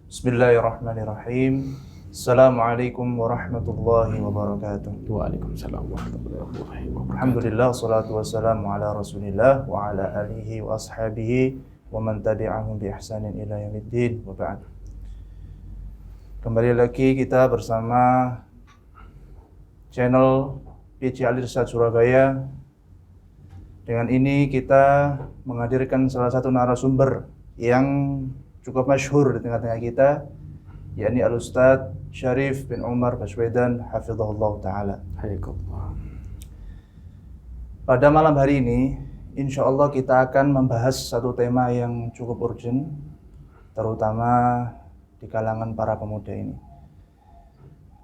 Bismillahirrahmanirrahim. Assalamualaikum warahmatullahi wabarakatuh. Waalaikumsalam warahmatullahi wabarakatuh. Alhamdulillah, salatu wassalamu ala rasulillah wa ala alihi wa ashabihi wa man tabi'ahum bi ihsanin ila yaumiddin wa ba'd. Kembali lagi kita bersama channel PJ Al-Irsyad Surabaya. Dengan ini kita menghadirkan salah satu narasumber yang cukup masyhur di tengah-tengah kita, yakni Al-Ustadz Syarif bin Umar Baswedan hafizahullah ta'ala. Hayakallah. Pada malam hari ini, insya Allah kita akan membahas satu tema yang cukup urgent, terutama di kalangan para pemuda ini.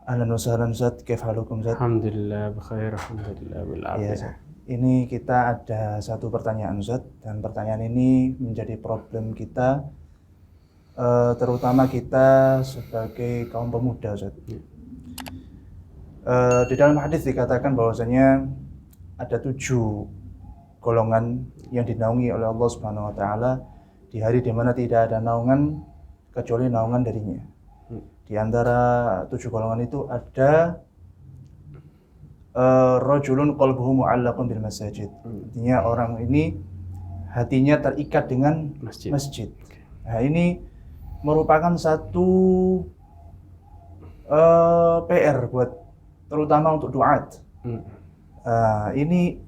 Ahlan wa sahlan Ustadz, kaif halukum Ustadz? Alhamdulillah bikhair, alhamdulillah bil afiyah. Ini kita ada satu pertanyaan Ustadz, dan pertanyaan ini menjadi problem kita, terutama kita sebagai kaum pemuda Ustadz. Di dalam hadis dikatakan bahwasanya ada 7 golongan yang dinaungi oleh Allah Subhanahu wa taala di hari di mana tidak ada naungan kecuali naungan darinya. Di antara 7 golongan itu ada rajulun qalbuhu mu'allaqun bil masajid. Artinya orang ini hatinya terikat dengan masjid. Nah, ini merupakan satu PR buat terutama untuk duat. Ini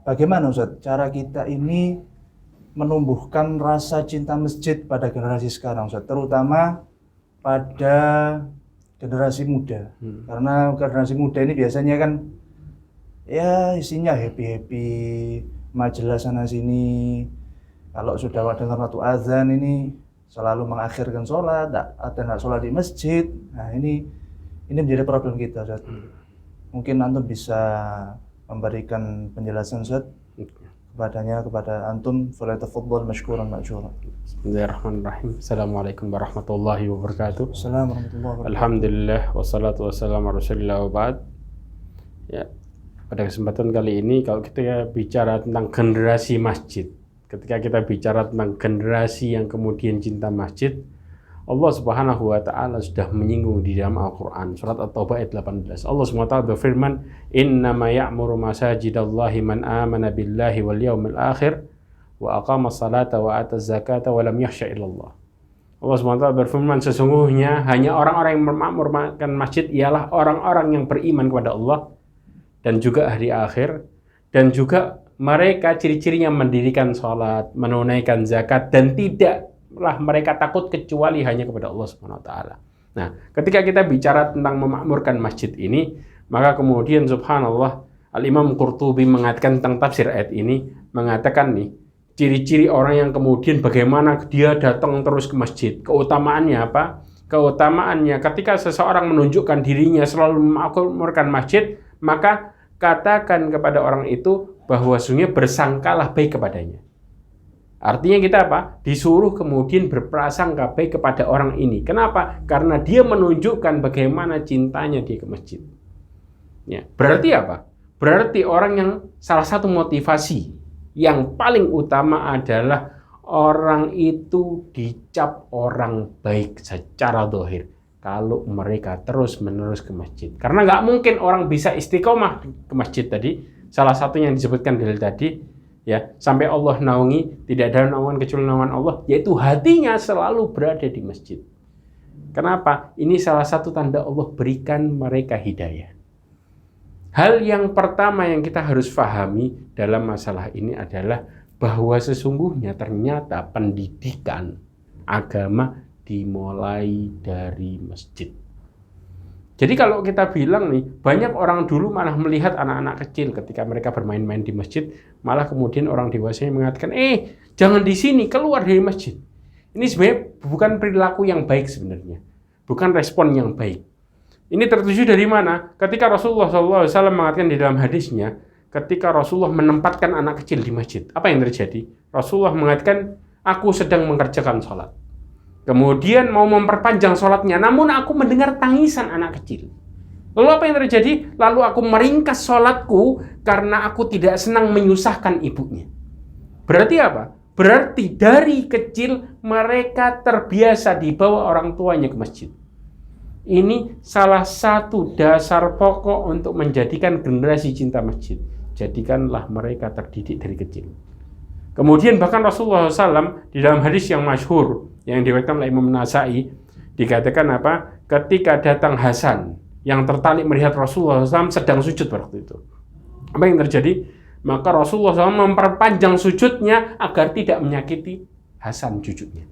bagaimana Ustaz cara kita ini menumbuhkan rasa cinta masjid pada generasi sekarang Ustaz, terutama pada generasi muda. Karena generasi muda ini biasanya kan ya isinya happy-happy, majelis sana sini. Kalau sudah dengar waktu azan ini selalu mengakhirkan sholat, ada sholat di masjid. Nah ini menjadi problem kita Ustaz. Mungkin antum bisa memberikan penjelasan Ustaz kepada antum, falyatafaddal mashkuran ma'juran. Bismillahirrahmanirrahim. Assalamualaikum warahmatullahi wabarakatuh. Assalamualaikum warahmatullahi wabarakatuh. Alhamdulillah wassalatu wassalamu ala rasulillah wa ba'd. Ya, pada kesempatan kali ini kalau kita bicara tentang generasi masjid, ketika kita bicara tentang generasi yang kemudian cinta masjid, Allah Subhanahu wa taala sudah menyinggung di dalam Al-Qur'an surat At-Taubah ayat 18. Allah Subhanahu wa taala berfirman, "Innama ya'muru masajidallahi man amana billahi wal yaumil akhir wa aqama sholata wa ata zakata wa lam yakhsha illallah." Allah Subhanahu wa taala berfirman, sesungguhnya hanya orang-orang yang memakmurkan masjid ialah orang-orang yang beriman kepada Allah dan juga hari akhir, dan juga mereka ciri-cirinya mendirikan sholat, menunaikan zakat, dan tidaklah mereka takut kecuali hanya kepada Allah Subhanahu wa taala. Nah, ketika kita bicara tentang memakmurkan masjid ini, maka kemudian subhanallah Al-Imam Qurtubi mengatakan tentang tafsir ayat ini, mengatakan nih, ciri-ciri orang yang kemudian bagaimana dia datang terus ke masjid. Keutamaannya apa? Keutamaannya ketika seseorang menunjukkan dirinya selalu memakmurkan masjid, maka katakan kepada orang itu bahwa sesungguhnya bersangkalah baik kepadanya. Artinya kita apa? Disuruh kemudian berprasangka baik kepada orang ini. Kenapa? Karena dia menunjukkan bagaimana cintanya dia ke masjid. Ya, berarti apa? Berarti orang yang salah satu motivasi yang paling utama adalah orang itu dicap orang baik secara zahir kalau mereka terus-menerus ke masjid. Karena nggak mungkin orang bisa istiqomah ke masjid tadi, salah satu yang disebutkan dari tadi, ya, sampai Allah naungi, tidak ada naungan kecuali naungan Allah, yaitu hatinya selalu berada di masjid. Kenapa? Ini salah satu tanda Allah berikan mereka hidayah. Hal yang pertama yang kita harus pahami dalam masalah ini adalah bahwa sesungguhnya ternyata pendidikan agama dimulai dari masjid. Jadi kalau kita bilang nih, banyak orang dulu malah melihat anak-anak kecil ketika mereka bermain-main di masjid, malah kemudian orang dewasa mengatakan, jangan di sini, keluar dari masjid. Ini sebenarnya bukan perilaku yang baik sebenarnya, bukan respon yang baik. Ini tertuju dari mana? Ketika Rasulullah SAW mengatakan di dalam hadisnya, ketika Rasulullah menempatkan anak kecil di masjid, apa yang terjadi? Rasulullah mengatakan, aku sedang mengerjakan sholat. Kemudian mau memperpanjang sholatnya, namun aku mendengar tangisan anak kecil. Lalu apa yang terjadi? Lalu aku meringkas sholatku karena aku tidak senang menyusahkan ibunya. Berarti apa? Berarti dari kecil mereka terbiasa dibawa orang tuanya ke masjid. Ini salah satu dasar pokok untuk menjadikan generasi cinta masjid. Jadikanlah mereka terdidik dari kecil. Kemudian bahkan Rasulullah SAW di dalam hadis yang masyhur yang diriwayatkan oleh Imam Nasa'i dikatakan apa? Ketika datang Hasan yang tertarik melihat Rasulullah SAW sedang sujud waktu itu. Apa yang terjadi? Maka Rasulullah SAW memperpanjang sujudnya agar tidak menyakiti Hasan cucunya.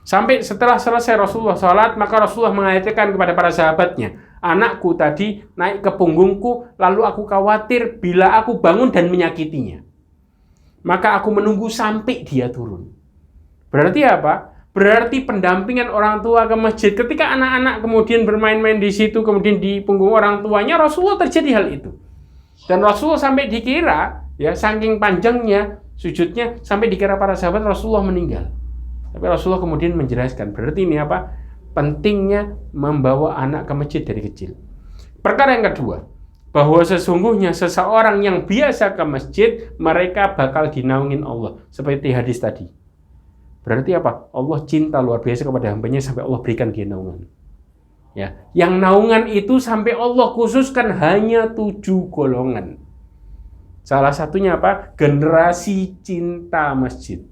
Sampai setelah selesai Rasulullah salat, maka Rasulullah mengatakan kepada para sahabatnya, anakku tadi naik ke punggungku, lalu aku khawatir bila aku bangun dan menyakitinya. Maka aku menunggu sampai dia turun. Berarti apa? Berarti pendampingan orang tua ke masjid. Ketika anak-anak kemudian bermain-main di situ, kemudian di punggung orang tuanya, Rasulullah terjadi hal itu. Dan Rasulullah sampai dikira, ya saking panjangnya sujudnya, sampai dikira para sahabat Rasulullah meninggal. Tapi Rasulullah kemudian menjelaskan, berarti ini apa? Pentingnya membawa anak ke masjid dari kecil. Perkara yang kedua, bahwa sesungguhnya seseorang yang biasa ke masjid, mereka bakal dinaungin Allah. Seperti hadis tadi. Berarti apa? Allah cinta luar biasa kepada hambanya sampai Allah berikan dia naungan. Ya, yang naungan itu sampai Allah khususkan hanya 7 golongan. Salah satunya apa? Generasi cinta masjid.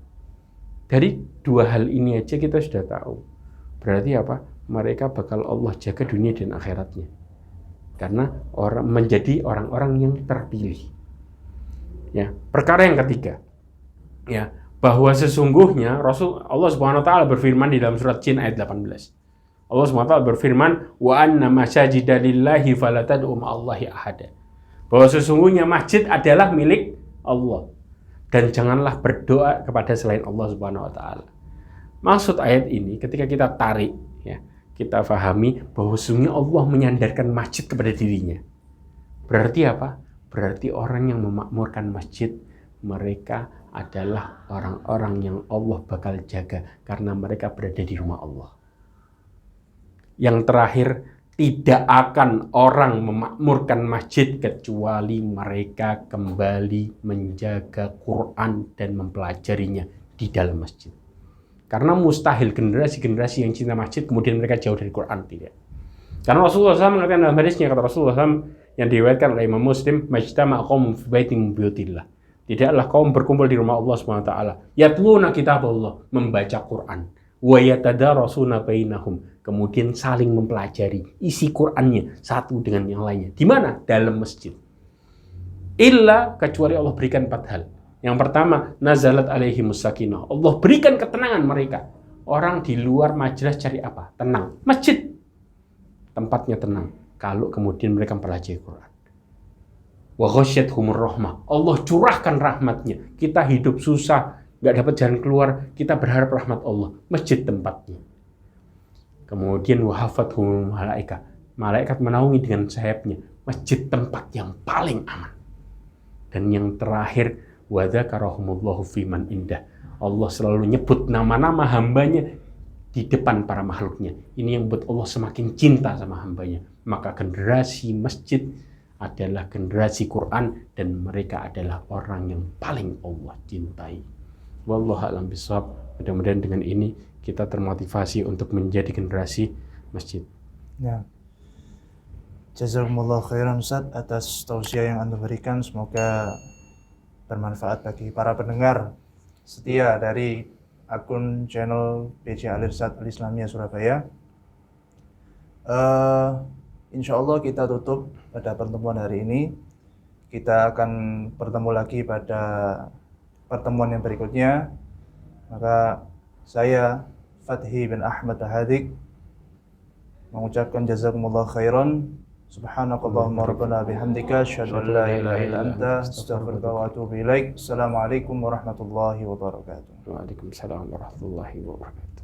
Dari 2 hal ini aja kita sudah tahu. Berarti apa? Mereka bakal Allah jaga dunia dan akhiratnya. Karena menjadi orang-orang yang terpilih. Ya, perkara yang ketiga, ya, bahwa sesungguhnya Allah Subhanahu wa taala berfirman di dalam surat Jin ayat 18. Allah Subhanahu wa taala berfirman, "Wa anna masajida lillahi fala tad'u ma'allahi ahada." Bahwa sesungguhnya masjid adalah milik Allah dan janganlah berdoa kepada selain Allah Subhanahu wa taala. Maksud ayat ini ketika kita tarik, ya, kita fahami bahwa sesungguhnya Allah menyandarkan masjid kepada dirinya. Berarti apa? Berarti orang yang memakmurkan masjid, mereka adalah orang-orang yang Allah bakal jaga karena mereka berada di rumah Allah. Yang terakhir, tidak akan orang memakmurkan masjid kecuali mereka kembali menjaga Quran dan mempelajarinya di dalam masjid. Karena mustahil generasi-generasi yang cinta masjid kemudian mereka jauh dari Quran, tidak. Karena Rasulullah SAW mengatakan dalam hadisnya, kata Rasulullah SAW yang diriwayatkan oleh Imam Muslim, majtama'a qaumun fi baitin min buyutillah. Tidaklah kaum berkumpul di rumah Allah Subhanahu wa taala, yatluna kitaballah, membaca Quran, wa yatadarasuna bainahum, kemudian saling mempelajari isi Qur'annya satu dengan yang lainnya. Di mana? Dalam masjid. Illa, kecuali Allah berikan 4 hal. Yang pertama, nazalat alaihimus sakinah. Allah berikan ketenangan mereka. Orang di luar majelis cari apa? Tenang. Masjid. Tempatnya tenang. Kalau kemudian mereka mempelajari Quran. Wa ghasyiyatuhumur rahmah. Allah curahkan rahmatnya. Kita hidup susah, nggak dapat jalan keluar, kita berharap rahmat Allah. Masjid tempatnya. Kemudian wa hafathumul malaika. Malaikat menaungi dengan sayapnya. Masjid tempat yang paling aman. Dan yang terakhir, wa dzakarahumullahu fiman indah. Allah selalu nyebut nama-nama hambanya di depan para makhluknya. Ini yang buat Allah semakin cinta sama hambanya. Maka generasi masjid adalah generasi Quran dan mereka adalah orang yang paling Allah cintai. Wallahu a'lam bishawab. Mudah-mudahan dengan ini kita termotivasi untuk menjadi generasi masjid. Ya. Jazakumullah khairan Ustaz atas tausiah yang Anda berikan. Semoga bermanfaat bagi para pendengar setia dari akun channel PJ Al-Irsyad Al-Islamiyah Surabaya. Insya Allah kita tutup pada pertemuan hari ini. Kita akan bertemu lagi pada pertemuan yang berikutnya. Maka saya Fathi bin Ahmad Hadik mengucapkan jazakumullah khairan. Subhanakallahumma rabbana bihamdika asyhadu an la ilaha illa anta astaghfiruka wa atubu ilaik. Assalamualaikum warahmatullahi wabarakatuh. Waalaikumsalam warahmatullahi wabarakatuh.